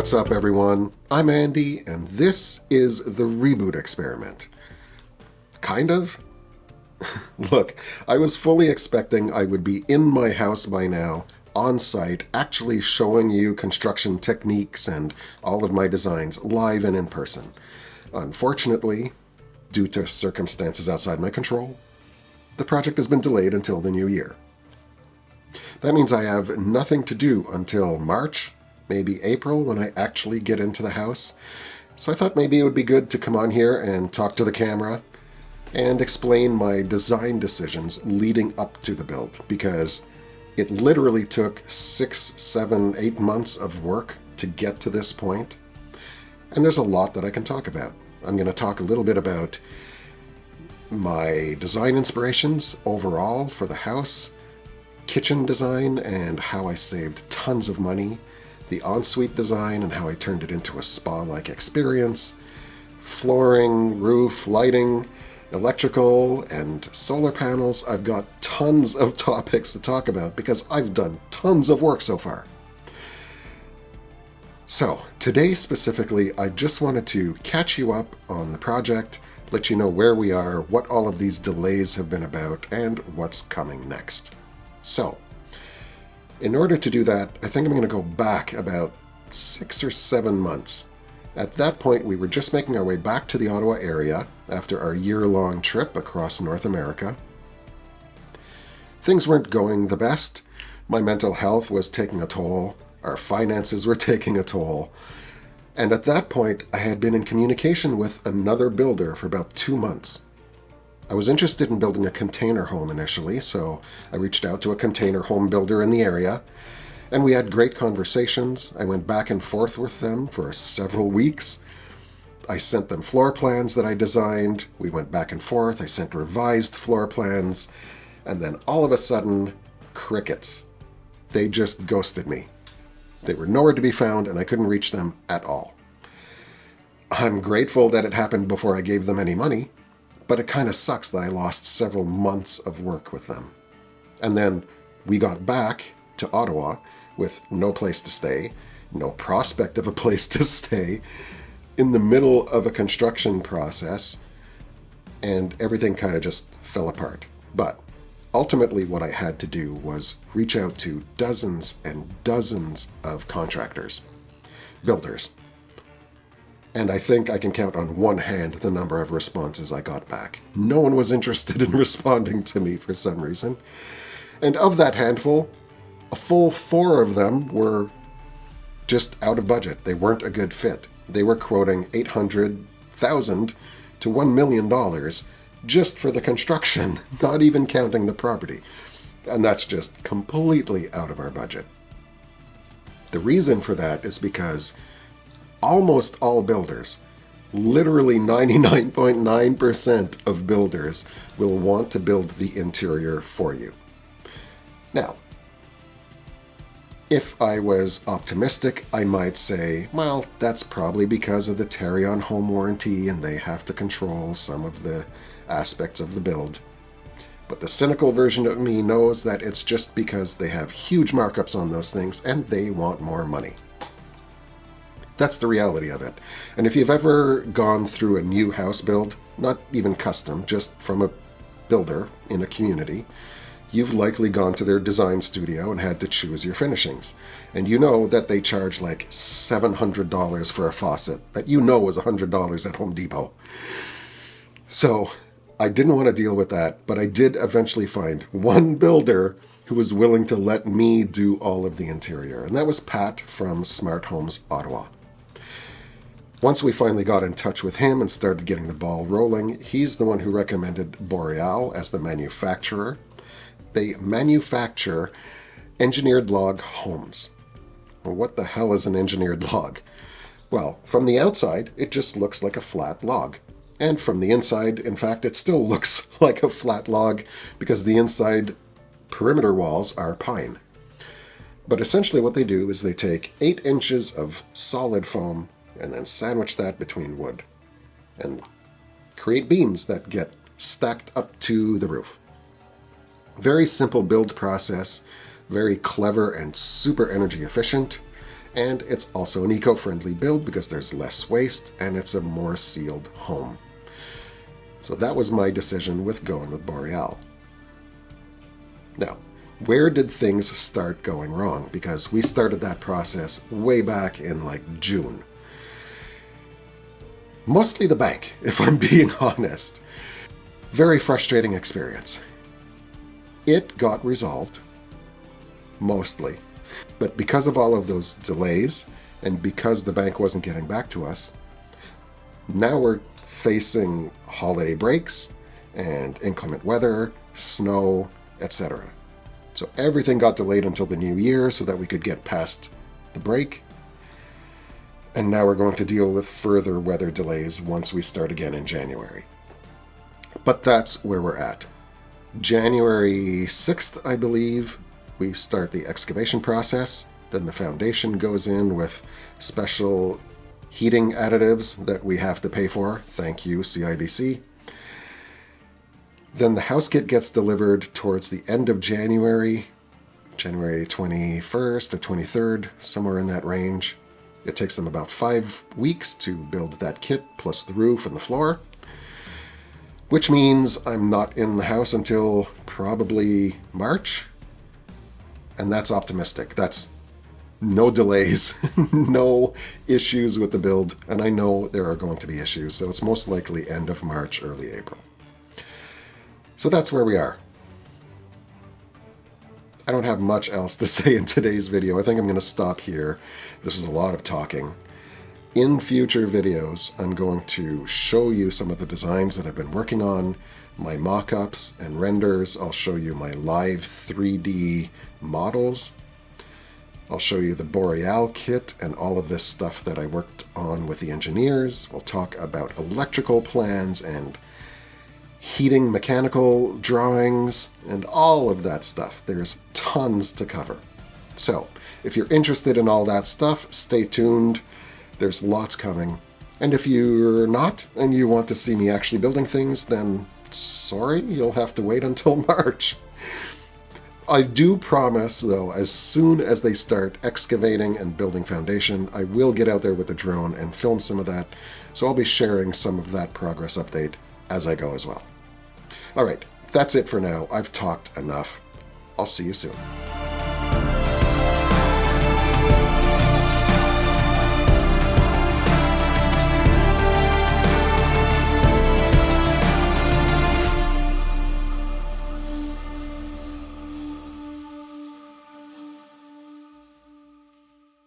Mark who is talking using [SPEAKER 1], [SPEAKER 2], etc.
[SPEAKER 1] What's up, everyone? I'm Andy, and this is the Reboot Experiment. Kind of? Look, I was fully expecting I would be in my house by now, on site, actually showing you construction techniques and all of my designs live and in person. Unfortunately, due to circumstances outside my control, the project has been delayed until the new year. That means I have nothing to do until March, maybe April, when I actually get into the house. So I thought maybe it would be good to come on here and talk to the camera and explain my design decisions leading up to the build, because it literally took 6, 7, 8 months of work to get to this point. And there's a lot that I can talk about. I'm going to talk a little bit about my design inspirations overall for the house, kitchen design and how I saved tons of money, the ensuite design and how I turned it into a spa-like experience, flooring, roof, lighting, electrical, and solar panels. I've got tons of topics to talk about because I've done tons of work so far. So, today specifically, I just wanted to catch you up on the project, let you know where we are, what all of these delays have been about, and what's coming next. So, in order to do that, I think I'm going to go back about 6 or 7 months. At that point, we were just making our way back to the Ottawa area after our year-long trip across North America. Things weren't going the best. My mental health was taking a toll. Our finances were taking a toll. And at that point, I had been in communication with another builder for about 2 months. I was interested in building a container home initially, so I reached out to a container home builder in the area, and we had great conversations. I went back and forth with them for several weeks. I sent them floor plans that I designed. We went back and forth. I sent revised floor plans, and then all of a sudden, crickets. They just ghosted me. They were nowhere to be found, and I couldn't reach them at all. I'm grateful that it happened before I gave them any money, but it kind of sucks that I lost several months of work with them. And then we got back to Ottawa with no place to stay, no prospect of a place to stay, in the middle of a construction process, and everything kind of just fell apart. But ultimately what I had to do was reach out to dozens and dozens of contractors, builders. And I think I can count on one hand the number of responses I got back. No one was interested in responding to me for some reason. And of that handful, a full 4 of them were just out of budget. They weren't a good fit. They were quoting $800,000 to $1 million just for the construction, not even counting the property. And that's just completely out of our budget. The reason for that is because almost all builders, literally 99.9% of builders, will want to build the interior for you. Now, if I was optimistic, I might say, well, that's probably because of the Tarion home warranty and they have to control some of the aspects of the build. But the cynical version of me knows that it's just because they have huge markups on those things and they want more money. That's the reality of it. And if you've ever gone through a new house build, not even custom, just from a builder in a community, you've likely gone to their design studio and had to choose your finishings. And you know that they charge like $700 for a faucet that you know was $100 at Home Depot. So I didn't want to deal with that, but I did eventually find one builder who was willing to let me do all of the interior. And that was Pat from Smart Homes Ottawa. Once we finally got in touch with him and started getting the ball rolling, he's the one who recommended Boreal as the manufacturer. They manufacture engineered log homes. Well, what the hell is an engineered log? Well, from the outside, it just looks like a flat log. And from the inside, in fact, it still looks like a flat log because the inside perimeter walls are pine. But essentially what they do is they take 8 inches of solid foam and then sandwich that between wood and create beams that get stacked up to the roof. Very simple build process, very clever and super energy efficient, And it's also an eco-friendly build because there's less waste and it's a more sealed home. So that was my decision with going with Boreal. Now, where did things start going wrong? Because we started that process way back in like June. Mostly the bank, if I'm being honest. Very frustrating experience. It got resolved, mostly. But because of all of those delays, and because the bank wasn't getting back to us, now we're facing holiday breaks and inclement weather, snow, etc. So everything got delayed until the new year so that we could get past the break. And now we're going to deal with further weather delays once we start again in January. But that's where we're at. January 6th, I believe, we start the excavation process. Then the foundation goes in with special heating additives that we have to pay for. Thank you, CIBC. Then the house kit gets delivered towards the end of January, January 21st to 23rd, somewhere in that range. It takes them about 5 weeks to build that kit, plus the roof and the floor. Which means I'm not in the house until probably March. And that's optimistic. That's no delays, no issues with the build. And I know there are going to be issues, so it's most likely end of March, early April. So that's where we are. I don't have much else to say in today's video. I think I'm going to stop here. This was a lot of talking. In future videos, I'm going to show you some of the designs that I've been working on, my mock-ups and renders. I'll show you my live 3D models. I'll show you the Boreal kit and all of this stuff that I worked on with the engineers. We'll talk about electrical plans and heating mechanical drawings and all of that stuff. There's tons to cover. So if you're interested in all that stuff, stay tuned. There's lots coming. And if you're not and you want to see me actually building things, then sorry, you'll have to wait until March. I do promise, though, as soon as they start excavating and building foundation, I will get out there with the drone and film some of that. So I'll be sharing some of that progress update as I go as well. All right, that's it for now. I've talked enough. I'll see you soon.